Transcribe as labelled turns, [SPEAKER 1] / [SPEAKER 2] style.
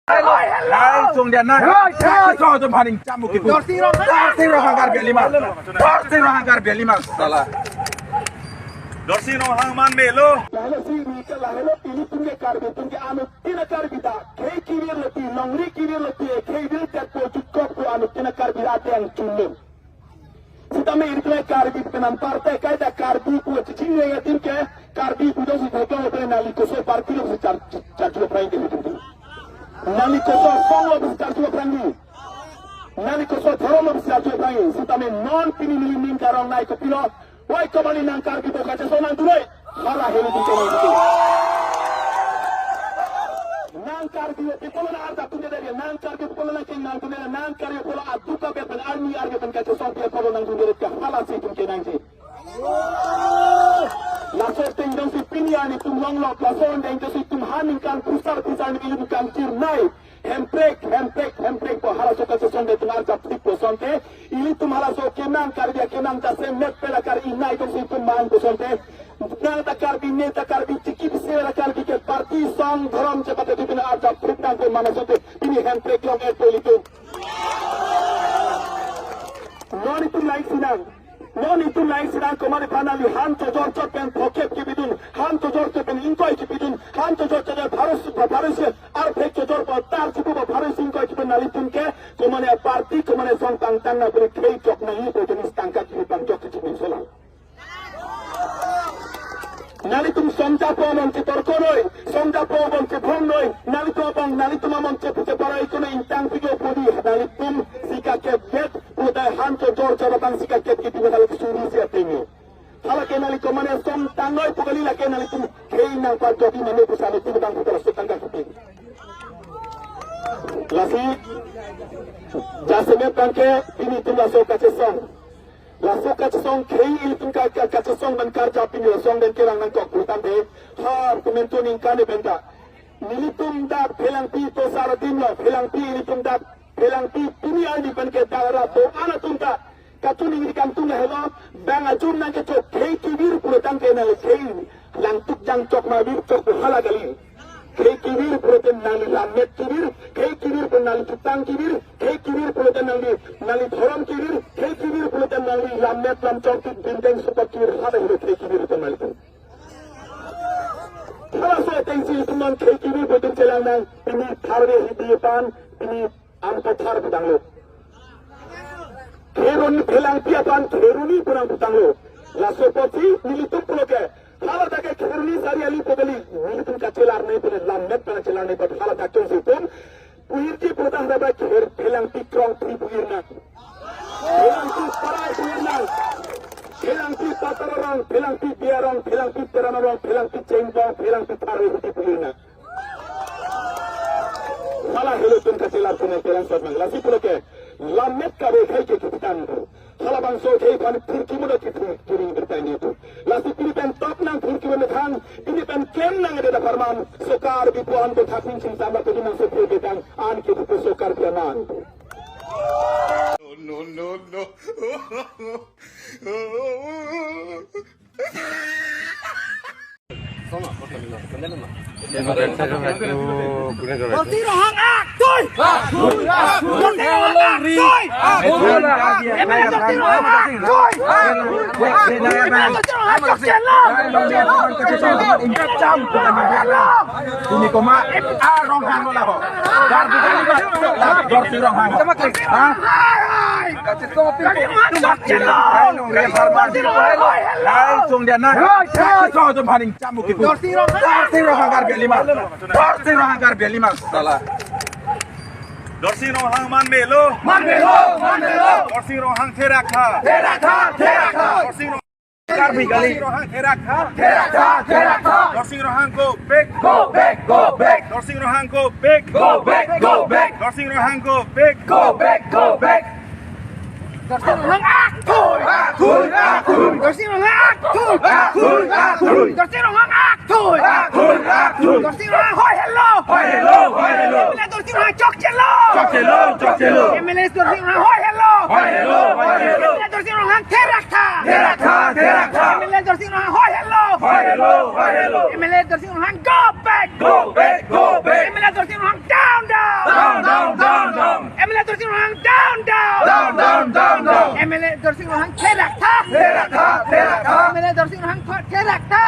[SPEAKER 1] Hai chung dia na. Cho jom haning camu gitu. Dorsi roh hanggar biar lima. Dorsi roh hanggar biar lima. Salah. Dorsi roh hang man melo.
[SPEAKER 2] Lalu si Mika lalu ini tunggu karbi tunggu anu tina karbi tak. Kei kiri leti, longri kiri leti, kei bil terpo cukup tu anu tina karbi ada yang culun. Kita mengikuti karbi penan partai kaya karbi ku cicing yang tim ke karbi ku dosi thokong opre nali koso parti lo charge opre ini tu. Nali koso song lo charge opre ini. Nali koso thorom lo charge opre ini. Kita non pini milimin karong naik ke pilot. Woi kembali nang karbi to kaca sonang tuloi. Marah helu tu channel itu. Nang karbi people na arda tunde dari nang karbi people na king nang tunde nang karbi people aduka bepen army army pen kaca song dia people nang tunde ka hala si tum kenang si. Laso tendang si piniani tum long lock laso tendang si tum haning kan pusar ni ilu kan tirnai. Handbrake po hala so kaca song dia tum arda tipo sonte. Ili tum hala so kenang karbi kenang ta se net pela kar inai tum si tum man ko sonte. Nata karbi neta karbi cikip sera karbi ke parti song dharam cepate tu pina arda pritang ko mana sonte. Ini handbrake long et itu. Non itu like sinang komari panali han to jor pen pocket ki bidun han to jor pen inkoi ki bidun han to jor bharus ar fek to jor tar chipu bharus inkoi ki nali tun ke komane parti komane song tang na beri kei chok na hi to jenis tangkat ki pang chok ki bin sola nali tum somja po mon ki torko noi somja po mon ki phong noi nali tum mon che puke parai kono intang pigo podi nali tum sika ke get udai han to jor bang sika ke ki tum nali suri sia tenyo hala ke nali komane som tangoi pukali la ke nali tum kei nang pa joki mane pusane tum bang putar so tangka ki lasi jaseme tangke ini tum la so kace song laso kaca song kei iltung kaca song dan karja pinyo song dan kirang nang kok kutan de har kumentu ning kane benta nilitum da pelang pi to sara timlo pelang pi nilitum da pelang pi puni andi ban ke dara to ana tumta katuni ni kam tunga helo bang ajum nang ke to kei kibir purutan ke na kei lang tuk jang chok ma bir chok hala gali kei kibir purutan nali lamet kibir kei kibir pun nali tutang kibir kei kibir purutan nali thoram kibir kei kibir purutan nali lamet lam chok binteng super kibir hada hiro kei kibir purutan nali hala so tensi tuman kei kibir purutan celang nang ini tharwe hidipan ini ampo thar putang lo keruni phelang piapan keruni purang putang lo laso pochi nilitum puloke hala take keruni sari ali podali nilitum ka celar nei pun lamet pana celar nei pot hala tak chon situm puirti putang da ba phelang pikrong tri puirna phelang pi parai puirna phelang pi patarang phelang pi biarong phelang pi teranarong phelang pi cengkong phelang pi thare huti puirna hala helutum ka celar pun phelang sot manglasi puloke lamet ka be khai ke kitan hala bang so khai pan phurki muda ki turing bertani itu lasi pini pen top nang phurki muda thang pini pen kem nang ada farman sokar bi puan ko thapin sing sama ko nang so phe betang an ke ko sokar pianan no
[SPEAKER 3] Dorsi rohang ak, tuh. Dorsi rohang ak, tuh.
[SPEAKER 1] Ini koma rong hang lo lah kok. Dorsi rong hang. Hai chung dia na. Cho jom haning camu gitu. Dorsi roh hanggar biar lima. Dorsi roh hanggar biar lima. Salah. Dorsi roh hang man melo. Dorsi roh hang terakha. Dorsi roh karbi gali. Dorsi roh hang terakha. Dorsi roh hang go back. Dorsi roh hang go back. Dorsi roh hang go back.
[SPEAKER 3] Dorsi rohang ak, tuh. Dorsi rohang ak, tuh. Dorsi rohang ak, tuh. Dorsi rohang hoi hello. Emile dorsi rohang chok chelo. Emile dorsi rohang hoi hello. Emile dorsi rohang terakha. Emile dorsi rohang hoi hello. Emile dorsi rohang go back. Emile dorsi rohang down. Dorsin Rohang down. MLA Dorsin Rohang Therak tha. MLA Dorsin Rohang Therak tha.